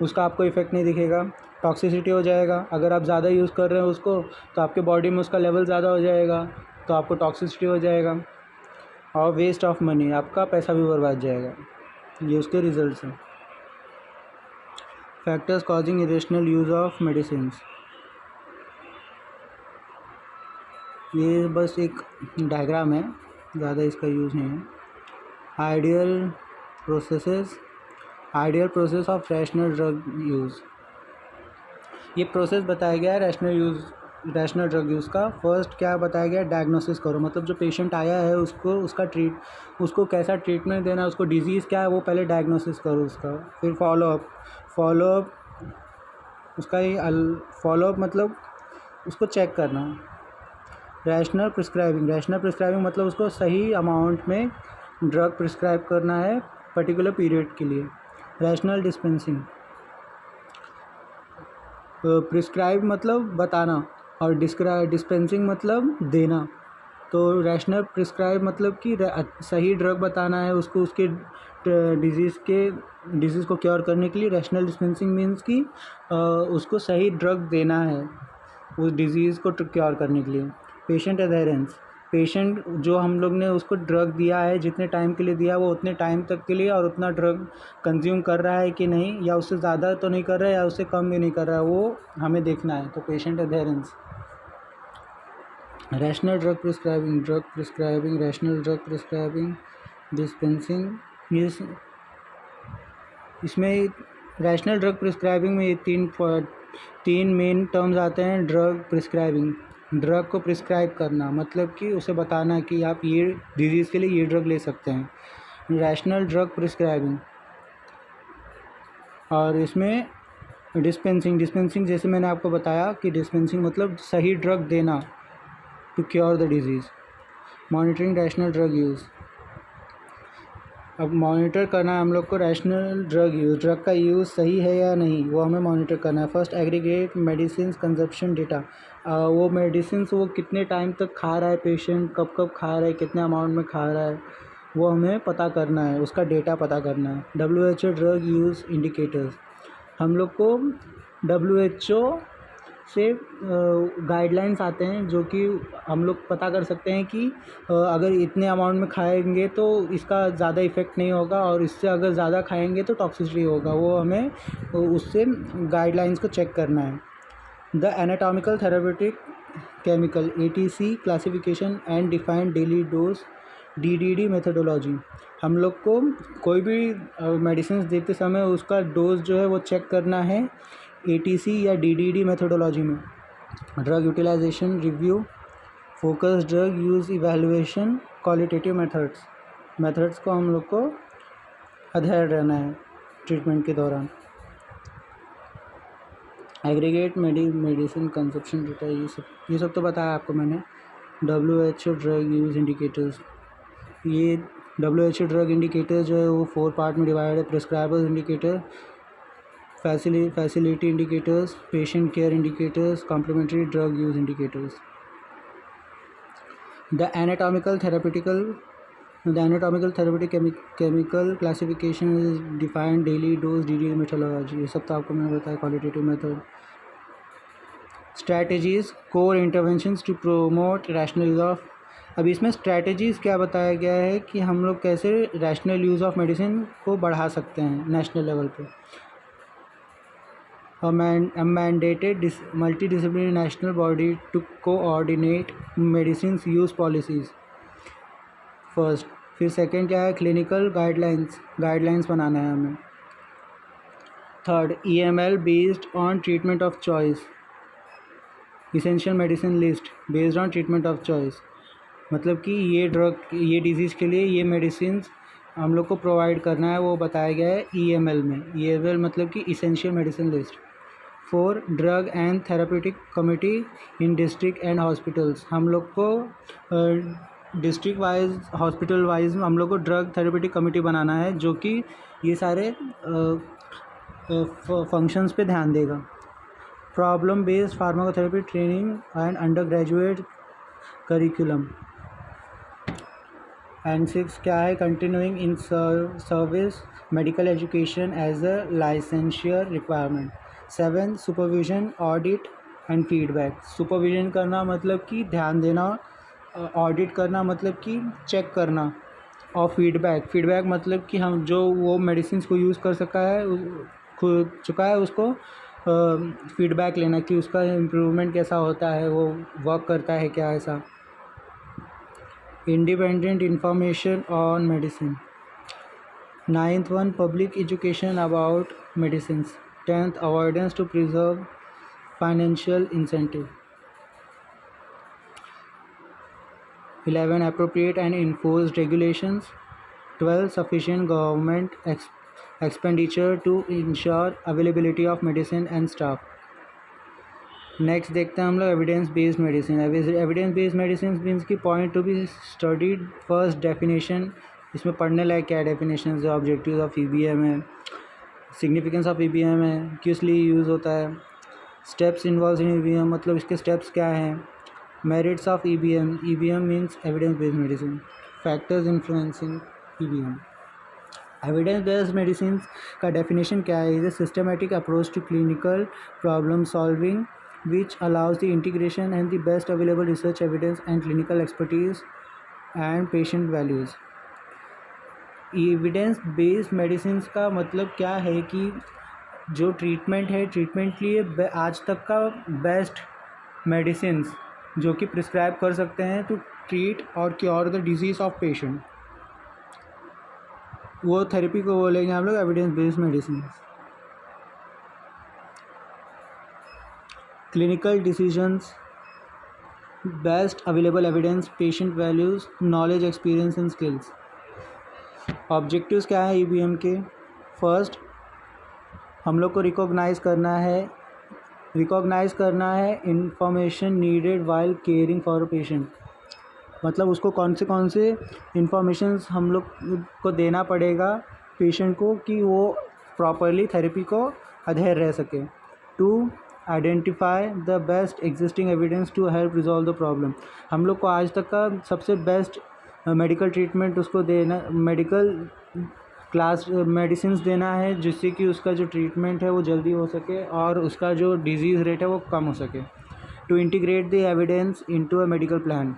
उसका आपको इफ़ेक्ट नहीं दिखेगा। टॉक्सिसिटी हो जाएगा, अगर आप ज़्यादा यूज़ कर रहे हैं उसको तो आपके बॉडी में उसका लेवल ज़्यादा हो जाएगा, तो आपको टॉक्सिसिटी हो जाएगा। और वेस्ट ऑफ मनी, आपका पैसा भी बर्बाद जाएगा। ये उसके रिजल्ट्स हैं। Factors causing irrational use of medicine, ये बस एक डायग्राम है, ज़्यादा इसका यूज़ नहीं है। Ideal process of rational drug use, ये प्रोसेस बताया गया है रैशनल ड्रग यूज़ का। फर्स्ट क्या बताया गया है, डायग्नोसिस करो, मतलब जो पेशेंट आया है उसको कैसा ट्रीटमेंट देना है, उसको डिजीज़ क्या है वो पहले डायग्नोसिस करो उसका। फिर फॉलोअप मतलब उसको चेक करना। रैशनल प्रिस्क्राइबिंग मतलब उसको सही अमाउंट में ड्रग प्रिस्क्राइब करना है पर्टिकुलर पीरियड के लिए। रैशनल डिस्पेंसिंग, प्रिस्क्राइब मतलब बताना और डिस्पेंसिंग मतलब देना। तो रैशनल प्रिस्क्राइब मतलब कि सही ड्रग बताना है उसको, उसके डिजीज़ को क्योर करने के लिए। रैशनल डिस्पेंसिंग मीन्स कि उसको सही ड्रग देना है उस डिज़ीज़ को क्योर करने के लिए। पेशेंट एडहेरेंस, पेशेंट जो हम लोग ने उसको ड्रग दिया है जितने टाइम के लिए दिया वो उतने टाइम तक के लिए और उतना ड्रग कंज्यूम कर रहा है कि नहीं, या उससे ज़्यादा तो नहीं कर रहा है या उससे कम भी नहीं कर रहा है, वो हमें देखना है। तो patient adherence. Rational drug prescribing, rational drug prescribing, dispensing. इसमें रैशनल ड्रग प्रिस्क्राइबिंग में ये तीन मेन टर्म्स आते हैं। ड्रग प्रिस्क्राइबिंग, ड्रग को प्रिस्क्राइब करना, मतलब कि उसे बताना कि आप ये डिजीज़ के लिए ये ड्रग ले सकते हैं। रैशनल ड्रग प्रिस्क्राइबिंग, और इसमें डिस्पेंसिंग जैसे मैंने आपको बताया कि डिस्पेंसिंग मतलब सही ड्रग देना to cure the disease. Monitoring rational drug use, अब मॉनिटर करना है हम लोग को रैशनल ड्रग का यूज़ सही है या नहीं, वो हमें मॉनिटर करना है। First aggregate medicine consumption data, वो मेडिसिन वो कितने टाइम तक खा रहा है पेशेंट, कब कब खा रहा है, कितने अमाउंट में खा रहा है, वो हमें पता करना है, उसका डेटा पता करना है। WHO ड्रग यूज़ इंडिकेटर्स, हम लोग को WHO से गाइडलाइंस आते हैं जो कि हम लोग पता कर सकते हैं कि अगर इतने अमाउंट में खाएंगे तो इसका ज़्यादा इफ़ेक्ट नहीं होगा और इससे अगर ज़्यादा खाएंगे तो टॉक्सिसिटी होगा, वो हमें उससे गाइडलाइंस को चेक करना है। The anatomical therapeutic chemical ATC classification and defined daily dose DDD methodology, हम लोग को कोई भी मेडिसिन देते समय उसका डोज जो है वो चेक करना है ATC या DDD मेथडोलॉजी में। Drug utilization review, focus drug use evaluation, qualitative methods को हम लोग को अध्ययन रहना है ट्रीटमेंट के दौरान। एग्रीगेट मेडिसिन कंजप्शन डेटा, ये सब तो बताया आपको मैंने। WHO ड्रग यूज़ इंडिकेटर्स, ये WHO ड्रग इंडिकेटर्स जो है वो 4 पार्ट में डिवाइड है। Prescribers indicator, facility indicators, patient care indicators, complementary drug use indicators. The anatomical therapeutical the anatomical therapeutic chemical classification is defined daily dose disease methodology, ये सब तो आपको मैंने बताया। Qualitative method, strategies, core interventions to promote rational use of. अब इसमें स्ट्रैटेजीज़ क्या बताया गया है कि हम लोग कैसे रैशनल यूज़ ऑफ मेडिसिन को बढ़ा सकते हैं नेशनल लेवल पे। A mandated multidisciplinary national body to coordinate medicines use policies first. फिर सेकंड क्या है, क्लिनिकल गाइडलाइंस बनाना है हमें। Third, EML based on treatment of choice, essential medicine list based on treatment of choice, मतलब कि ये ड्रग, ये डिजीज़ के लिए ये मेडिसिन हम लोग को प्रोवाइड करना है, वो बताया गया है EML में। EML मतलब कि essential medicine list. 4, drug and therapeutic committee in district and hospitals, हम लोग को डिस्ट्रिक्ट वाइज, हॉस्पिटल वाइज हम लोग को ड्रग थेरेपेटिक कमेटी बनाना है जो कि ये सारे फंक्शंस पे ध्यान देगा। Problem based pharmacotherapy training and under graduate curriculum. And 6 क्या है, continuing in service medical education as a licensure requirement. 7, supervision audit and feedback, supervision करना मतलब कि ध्यान देना, ऑडिट करना मतलब कि चेक करना, और फीडबैक मतलब कि हम जो वो मेडिसिन को यूज़ कर चुका है उसको फीडबैक लेना कि उसका इम्प्रूवमेंट कैसा होता है, वो वर्क करता है क्या ऐसा। Independent information on medicine. 9th one, public education about medicine. 10th, avoidance to preserve financial incentive. 11, appropriate and enforced regulations. 12, sufficient government expenditure to ensure availability of medicine and staff. Next देखते हैं हम लोग evidence based medicine. Evidence based medicine means की point to be studied. First, definition, इसमें पढ़ने लायक क्या डेफिनेशन है, ऑब्जेक्टिव्स ऑफ EBM है, सिग्निफिकेंस ऑफ EBM है, किस लिए यूज़ होता है, स्टेप्स इन्वॉल्व इन EBM मतलब इसके स्टेप्स क्या हैं, merits of EBM means evidence based medicine, factors influencing EBM। Evidence based medicine का डेफिनेशन क्या है, is a systematic approach to clinical problem solving which allows the integration and the best available research evidence and clinical expertise and patient values। Evidence based medicine का मतलब क्या है कि जो ट्रीटमेंट है, ट्रीटमेंट के लिए आज तक का बेस्ट मेडिसिन जो कि प्रिस्क्राइब कर सकते हैं टू ट्रीट और cure the disease of patient, वो थेरेपी को बोलेंगे हम लोग evidence based medicine. Clinical decisions, best available evidence, patient values, knowledge, experience and skills. Objectives क्या है EBM के, फर्स्ट हम लोग को रिकॉग्नाइज़ करना है information needed while caring for a patient, मतलब उसको कौन से इंफॉर्मेशंस हम लोग को देना पड़ेगा पेशेंट को कि वो प्रॉपरली थेरेपी को अधेर रह सके। 2, identify the best existing evidence to help resolve the problem, हम लोग को आज तक का सबसे बेस्ट मेडिकल ट्रीटमेंट उसको देना, मेडिकल क्लास मेडिसिन देना है जिससे कि उसका जो ट्रीटमेंट है वो जल्दी हो सके और उसका जो डिजीज़ रेट है वो कम हो सके। To integrate the evidence into a medical plan,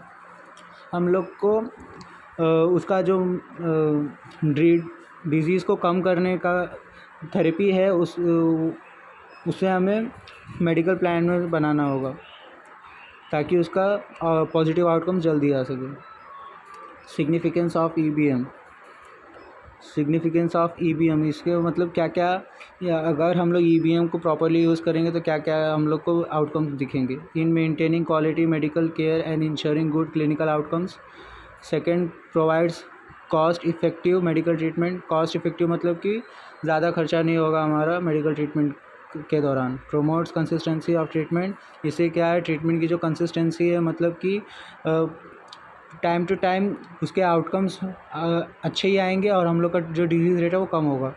हम लोग को उसका जो डिजीज़ को कम करने का थेरेपी है उसे हमें मेडिकल प्लान में बनाना होगा ताकि उसका पॉजिटिव आउटकम जल्दी आ सके। सिग्निफिकेंस ऑफ EBM, इसके मतलब क्या क्या, या अगर हम लोग EBM को प्रॉपरली यूज़ करेंगे तो क्या क्या हम लोग को आउटकम्स दिखेंगे। In maintaining quality medical care and ensuring good clinical outcomes. Second, provides cost effective medical treatment, cost effective मतलब कि ज़्यादा खर्चा नहीं होगा हमारा मेडिकल ट्रीटमेंट के दौरान। प्रोमोट्स कंसिस्टेंसी ऑफ ट्रीटमेंट, इससे क्या है ट्रीटमेंट की जो कंसिस्टेंसी है मतलब कि टाइम टू टाइम उसके आउटकम्स अच्छे ही आएंगे और हम लोग का जो डिजीज़ रेट है वो कम होगा।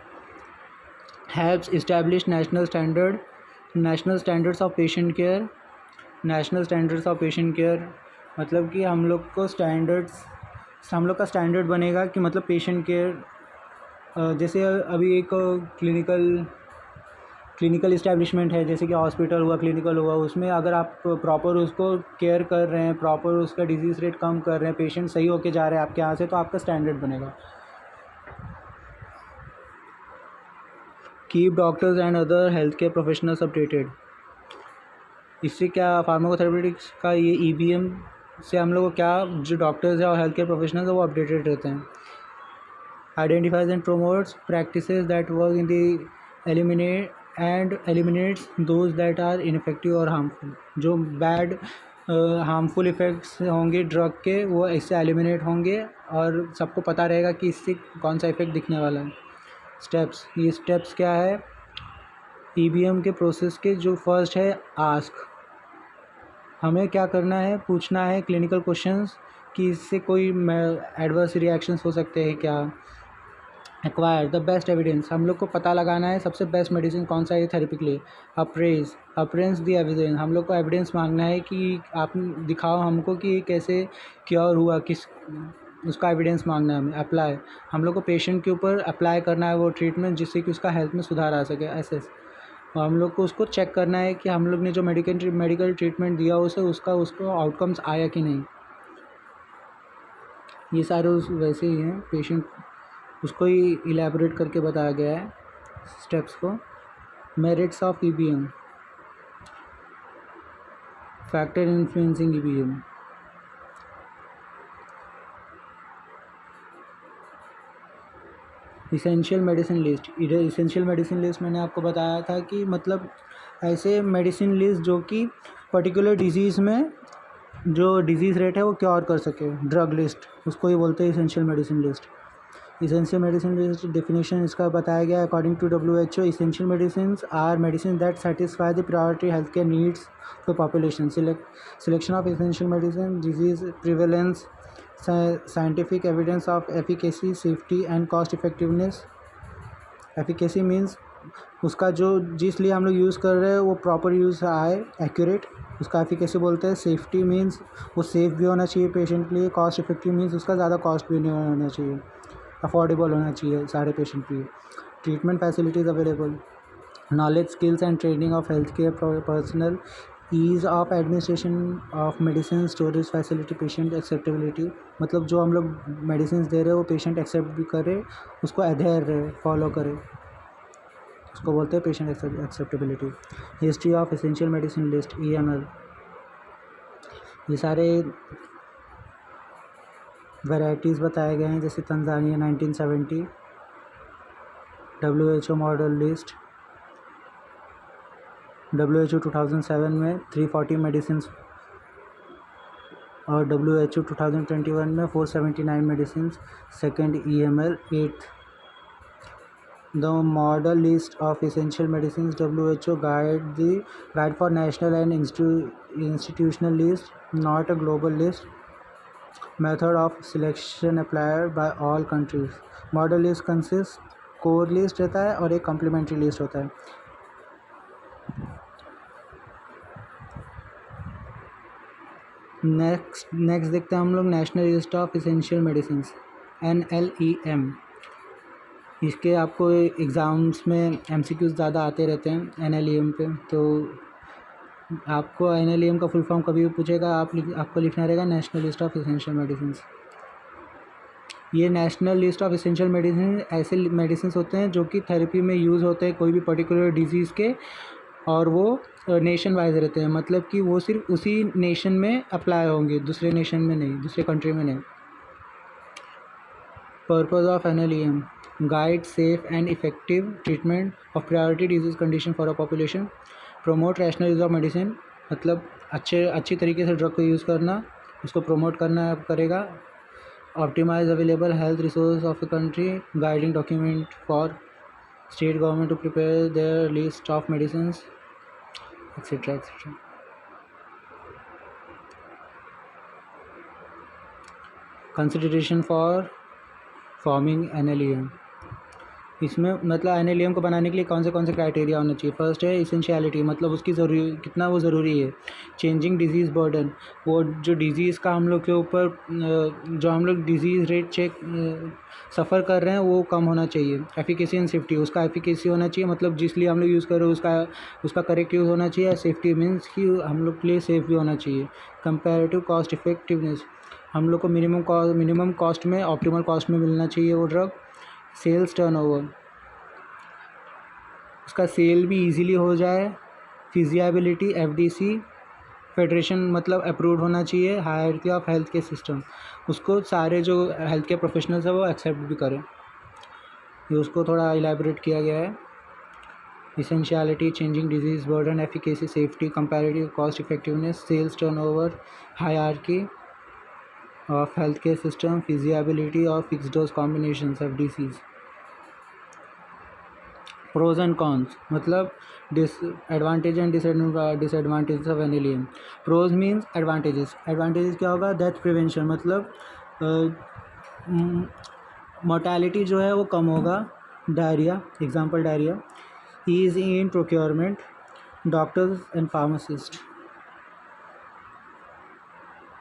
Helps establish national standards of patient care, मतलब कि हम लोग को हम लोग का स्टैंडर्ड बनेगा कि मतलब पेशेंट केयर, जैसे अभी एक क्लिनिकल इस्टेब्लिशमेंट है, जैसे कि हॉस्पिटल हुआ, क्लिनिकल हुआ, उसमें अगर आप प्रॉपर उसको केयर कर रहे हैं, प्रॉपर उसका डिजीज़ रेट कम कर रहे हैं, पेशेंट सही होके जा रहे हैं आपके यहाँ से, तो आपका स्टैंडर्ड बनेगा। Keep doctors and other health care professionals updated. इससे क्या, फार्माकोथेरेपेटिक्स का ये EBM से हम लोग को क्या, जो डॉक्टर्स हैं और हेल्थ केयर प्रोफेशनल्स हैं वो अपडेटेड रहते हैं। Identifies and promotes practices that work in the eliminates those that are ineffective और हार्मफुल। जो बैड हार्मफुल इफ़ेक्ट्स होंगे ड्रग के, वो इससे एलिमिनेट होंगे और सबको पता रहेगा कि इससे कौन सा इफ़ेक्ट दिखने वाला है। स्टेप्स, ये स्टेप्स क्या है EBM के प्रोसेस के? जो फर्स्ट है आस्क, हमें क्या करना है, पूछना है क्लिनिकल क्वेश्चंस कि इससे कोई एडवर्स रिएक्शंस हो सकते हैं क्या। एक्वायर द बेस्ट एविडेंस, हम लोग को पता लगाना है सबसे बेस्ट मेडिसिन कौन सा है थेरेपी के लिए। अप्रेंस द एविडेंस, हम लोग को एविडेंस मांगना है कि आप दिखाओ हमको कि कैसे क्योर हुआ, किस उसका एविडेंस मांगना है हमें। अप्लाई, हम लोग को पेशेंट के ऊपर अप्लाई करना है वो ट्रीटमेंट जिससे कि उसका हेल्थ में सुधार आ सके। एसेस, हम लोग को उसको चेक करना है कि हम लोग ने जो मेडिकल ट्रीटमेंट दिया उसे उसको आउटकम्स आया कि नहीं। ये सारे वैसे ही हैं, पेशेंट उसको ही इलेबोरेट करके बताया गया है स्टेप्स को। Merits of EBM, factor influencing EBM। Essential medicine list, इधर इसेंशियल मेडिसिन लिस्ट मैंने आपको बताया था कि मतलब ऐसे मेडिसिन लिस्ट जो कि पर्टिकुलर डिजीज़ में जो डिजीज़ रेट है वो क्योर कर सके, ड्रग लिस्ट, उसको ही बोलते हैं essential medicine list. Essential medicine list definition इसका बताया गया है according to WHO। Essential medicine are medicine that satisfy the priority health care needs for population. Selection of essential medicine, disease prevalence, scientific evidence of efficacy, safety and cost effectiveness. Efficacy means उसका जो जिस लिए हम लोग यूज़ कर रहे हैं वो प्रॉपर यूज़ आए, एक्यूरेट, उसका एफिकेसी बोलते हैं। सेफ्टी मीन्स वो सेफ़ भी होना चाहिए पेशेंट के लिए। कॉस्ट इफेक्टिव मीन्स उसका ज़्यादा कॉस्ट भी नहीं होना चाहिए, अफोर्डेबल होना चाहिए सारे पेशेंट के लिए। Treatment facilities available, knowledge, skills and training of health care personal, ease of administration of medicine, storage facility, patient acceptability. मतलब जो हम लोग मेडिसिन दे रहे हैं वो पेशेंट एक्सेप्ट भी करे, उसको अधेर रहे, फॉलो करे, उसको बोलते हैं patient acceptability. History of essential medicine list, EML। ये सारे वैरायटीज़ बताए गए हैं, जैसे Tanzania 1970, WHO model list, WHO 2007 में 340 मेडिसिन और WHO 2021 में 479 medicine. Second EML 8th। The model list of essential medicine, WHO guide for national and institutional list, not a global list. Method of selection applied by all countries. Model list consist, core list रहता है और एक कम्प्लीमेंट्री लिस्ट होता है। नेक्स्ट देखते हैं हम लोग national list of essential medicine, NLEM। इसके आपको एग्ज़ाम्स में MCQs ज़्यादा आते रहते हैं NLEM पे, तो आपको NLEM का फुल फॉर्म कभी भी पूछेगा, आपको लिखना रहेगा national list of essential medicine. ये national list of essential medicine ऐसे मेडिसिन होते हैं जो कि थेरेपी में यूज़ होते हैं कोई भी पर्टिकुलर डिजीज़ के, और वो नेशन वाइज रहते हैं, मतलब कि वो सिर्फ उसी नेशन में अप्लाई होंगे, दूसरे नेशन में नहीं, दूसरे कंट्री में नहीं। Purpose of NLEM, guide safe and effective treatment of priority disease condition for a population. Promote rational use of medicine, मतलब अच्छी तरीके से ड्रग को यूज़ करना, उसको प्रमोट करना करेगा। Optimise available health resource of the country, guiding document for state government to prepare their list of medicine, etcetera etcetera. Consideration for forming NLEM, इसमें मतलब NLEM को बनाने के लिए कौन से क्राइटेरिया होना चाहिए। फर्स्ट है इसेंशियलिटी, मतलब उसकी ज़रूरी कितना वो ज़रूरी है। चेंजिंग डिजीज़ बर्डन, वो जो डिज़ीज़ का हम लोग के ऊपर जो हम लोग डिज़ीज़ रेट चेक सफ़र कर रहे हैं वो कम होना चाहिए। एफिकेसी एंड सेफ्टी, उसका एफिकेसी होना चाहिए, मतलब जिस लिए हम लोग यूज़ कर रहे हैं उसका करेक्ट यूज़ होना चाहिए। सेफ्टी मीन्स कि हम लोग के लिए सेफ़ भी होना चाहिए। कंपैरेटिव कॉस्ट इफेक्टिवनेस, हम लोग को मिनिमम कॉस्ट में ऑप्टिमल कॉस्ट में मिलना चाहिए वो ड्रग। सेल्स टर्नओवर, उसका सेल भी इजीली हो जाए। फिजिबिलिटी FDC फेडरेशन मतलब अप्रूव्ड होना चाहिए। Hierarchy of health care system, उसको सारे जो हेल्थ केयर प्रोफेशनल्स हैं वो एक्सेप्ट भी करें। ये उसको थोड़ा इलैबोरेट किया गया है। Essentiality, changing disease burden, efficacy, safety, comparative cost effectiveness, sales turnover, hierarchy of health care system, feasibility और fixed dose combinations FDCs। Pros and cons, मतलब advantage and disadvantages of NLEM। Pros means advantages क्या होगा, डेथ प्रिवेंशन, मतलब मोर्टेलिटी जो है वो कम होगा। Diarrhoea, example diarrhoea. Ease in procurement, doctors and pharmacist.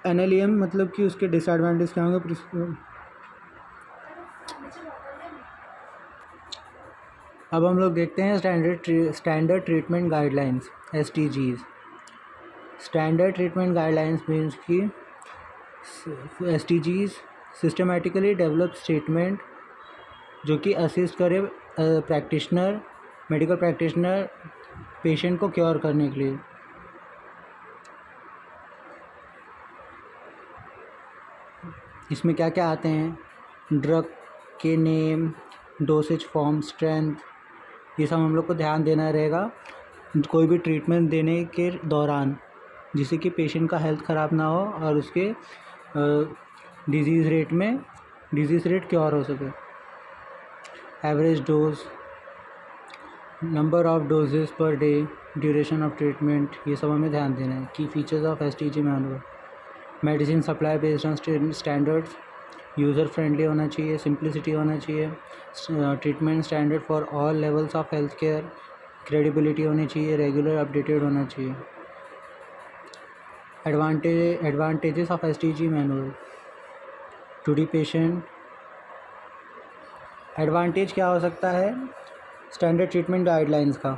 NLEM मतलब कि उसके डिसएडवांटेज क्या होंगे। अब हम लोग देखते हैं standard treatment guidelines STGs। Standard treatment guidelines means कि STGs सिस्टमेटिकली डेवलप स्टेटमेंट जो कि असिस्ट करे मेडिकल प्रैक्टिशनर पेशेंट को क्योर करने के लिए। इसमें क्या क्या आते हैं, ड्रग के नेम, डोसेज फॉर्म, स्ट्रेंथ, ये सब हम लोग को ध्यान देना रहेगा कोई भी ट्रीटमेंट देने के दौरान, जिससे कि पेशेंट का हेल्थ ख़राब ना हो और उसके डिजीज़ रेट क्योर हो सके। Average dose, number of doses per day, duration of treatment, ये सब हमें ध्यान देना है। Key features of STG manual, medicine supply based on standards, user friendly होना चाहिए, सिंप्लिसिटी होना चाहिए, treatment standard for all levels of health care, credibility होनी चाहिए, रेगुलर अपडेटेड होना चाहिए। Advantages of STG manual to the patient. Advantage क्या हो सकता है स्टैंडर्ड ट्रीटमेंट गाइडलाइंस का,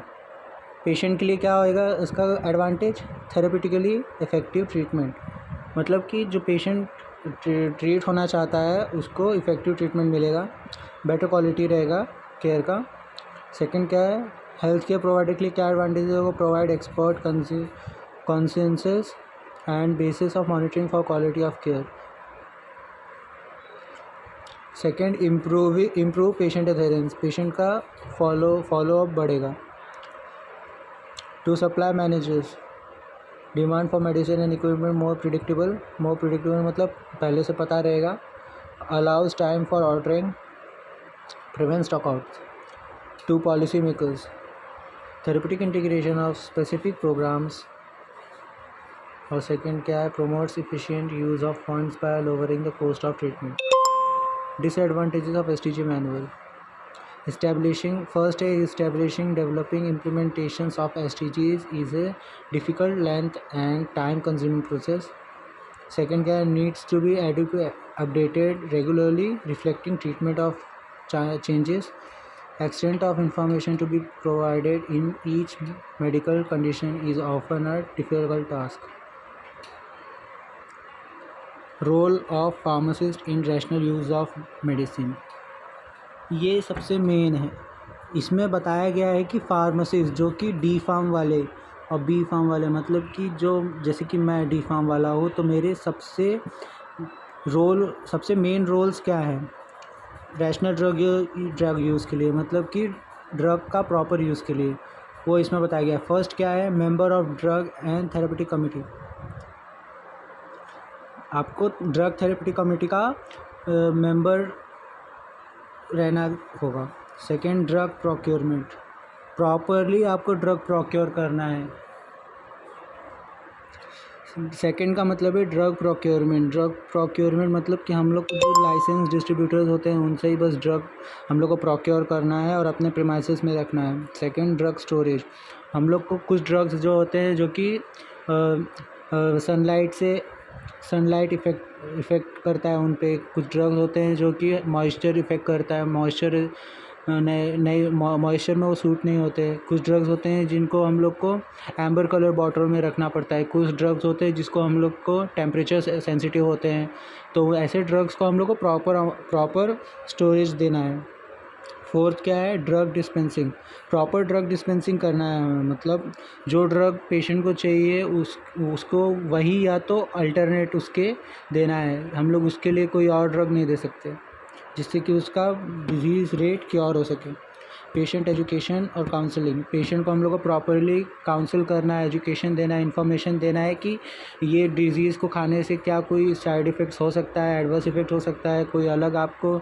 पेशेंट के लिए क्या होएगा इसका एडवांटेज, थेरेपिटिकली इफ़ेक्टिव ट्रीटमेंट, मतलब कि जो पेशेंट ट्रीट होना चाहता है उसको इफ़ेक्टिव ट्रीटमेंट मिलेगा, बेटर क्वालिटी रहेगा केयर का। सेकंड क्या है, हेल्थ केयर प्रोवाइडर के लिए क्या एडवांटेज है, वो provide expert consensus and basis of monitoring for quality of care. Second, improve patient adherence, patient का फॉलो अप बढ़ेगा। To supply managers, demand for medicine and equipment more predictable मतलब पहले से पता रहेगा। Allows time for ordering, prevent stock out. To policy makers, therapeutic integration of specific programmes. और सेकेंड क्या है, promotes efficient use of funds by lowering the cost of treatment. Disadvantages of STG manual. Establishing, developing implementations of STGs is a difficult, length and time consuming process. Second, needs to be updated regularly, reflecting treatment of changes. Extent of information to be provided in each medical condition is often a difficult task. Role of pharmacist in rational use of medicine, ये सबसे मेन है। इसमें बताया गया है कि फार्मासिस्ट जो कि D फार्म वाले और B फार्म वाले, मतलब कि जो जैसे कि मैं D फार्म वाला हूँ तो मेरे सबसे मेन रोल्स क्या हैं रैशनल ड्रग यूज़ के लिए, मतलब कि ड्रग का प्रॉपर यूज़ के लिए, वो इसमें बताया गया है। फर्स्ट क्या है, member of drug and therapeutic committee, आपको ड्रग थेरेपेटिक कमेटी का मेंबर रहना होगा। सेकेंड, ड्रग प्रोक्योरमेंट, प्रॉपरली आपको ड्रग प्रोक्योर करना है। सेकंड का मतलब है ड्रग प्रोक्योरमेंट। ड्रग प्रोक्योरमेंट मतलब कि हम लोग जो लाइसेंस डिस्ट्रीब्यूटर्स होते हैं उनसे ही बस ड्रग हम लोग को प्रोक्योर करना है और अपने प्रीमाइसेस में रखना है। Second, drug storage. हम लोग को कुछ ड्रग्स जो होते हैं जो कि सनलाइट इफ़ेक्ट करता है उन पे। कुछ ड्रग्स होते हैं जो कि मॉइस्चर इफ़ेक्ट करता है, मॉइस्चर नए मॉइस्चर में वो सूट नहीं होते। कुछ ड्रग्स होते हैं जिनको हम लोग को एम्बर कलर बॉटल में रखना पड़ता है। कुछ ड्रग्स होते हैं जिसको हम लोग को टेम्परेचर सेंसिटिव होते हैं, तो ऐसे ड्रग्स को हम लोग को प्रॉपर स्टोरेज देना है। फोर्थ क्या है, drug dispensing. Proper drug dispensing करना है हमें, मतलब जो ड्रग पेशेंट को चाहिए उसको वही या तो अल्टरनेट उसके देना है। हम लोग उसके लिए कोई और ड्रग नहीं दे सकते जिससे कि उसका डिजीज़ रेट क्योर हो सके। पेशेंट एजुकेशन और काउंसलिंग। पेशेंट को हम लोग को प्रॉपरली काउंसिल करना है, एजुकेशन देना है, इन्फॉर्मेशन देना है कि ये डिज़ीज़ को खाने से क्या कोई साइड इफ़ेक्ट्स हो सकता है, एडवर्स इफ़ेक्ट हो सकता है, कोई अलग आपको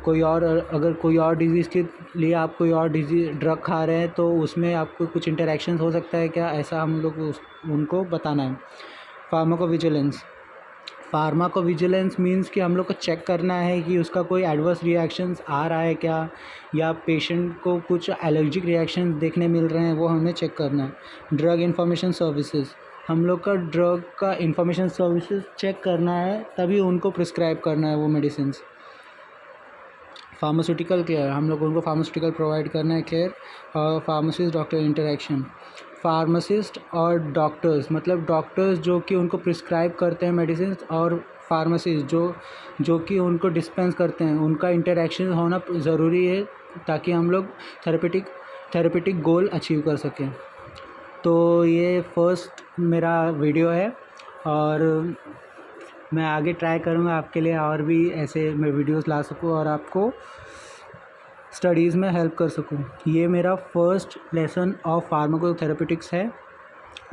कोई और अगर कोई और डिज़ीज़ के लिए आप कोई और ड्रग खा रहे हैं तो उसमें आपको कुछ इंटरेक्शंस हो सकता है क्या, ऐसा हम लोग उनको बताना है। फार्माकोविजिलेंस। फार्माकोविजिलेंस मीन्स कि हम लोग को चेक करना है कि उसका कोई एडवर्स रिएक्शंस आ रहा है क्या, या पेशेंट को कुछ एलर्जिक रिएक्शंस देखने मिल रहे हैं, वो हमें चेक करना है। Drug information services. हम लोग का ड्रग का इंफॉर्मेशन सर्विसेज चेक करना है, तभी उनको प्रिस्क्राइब करना है वो मेडिसिन। Pharmaceutical care. हम लोग उनको फार्मास्यूटिकल प्रोवाइड करना है केयर। और फार्मासिस्ट डॉक्टर इंटरेक्शन। फार्मासिस्ट और डॉक्टर्स, मतलब डॉक्टर्स जो कि उनको प्रिस्क्राइब करते हैं मेडिसिन, और फार्मासिस्ट जो कि उनको डिस्पेंस करते हैं, उनका इंटरेक्शन होना ज़रूरी है ताकि हम लोग थेरेपेटिक गोल अचीव कर सकें। तो ये फर्स्ट मेरा वीडियो है और मैं आगे ट्राई करूँगा आपके लिए और भी ऐसे मैं वीडियोस ला सकूँ और आपको स्टडीज़ में हेल्प कर सकूँ। ये मेरा फर्स्ट लेसन ऑफ फार्माकोथेरेपेटिक्स है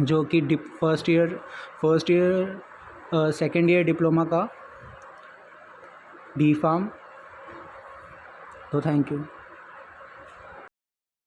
जो कि first year second year diploma का डी फार्म। तो थैंक यू।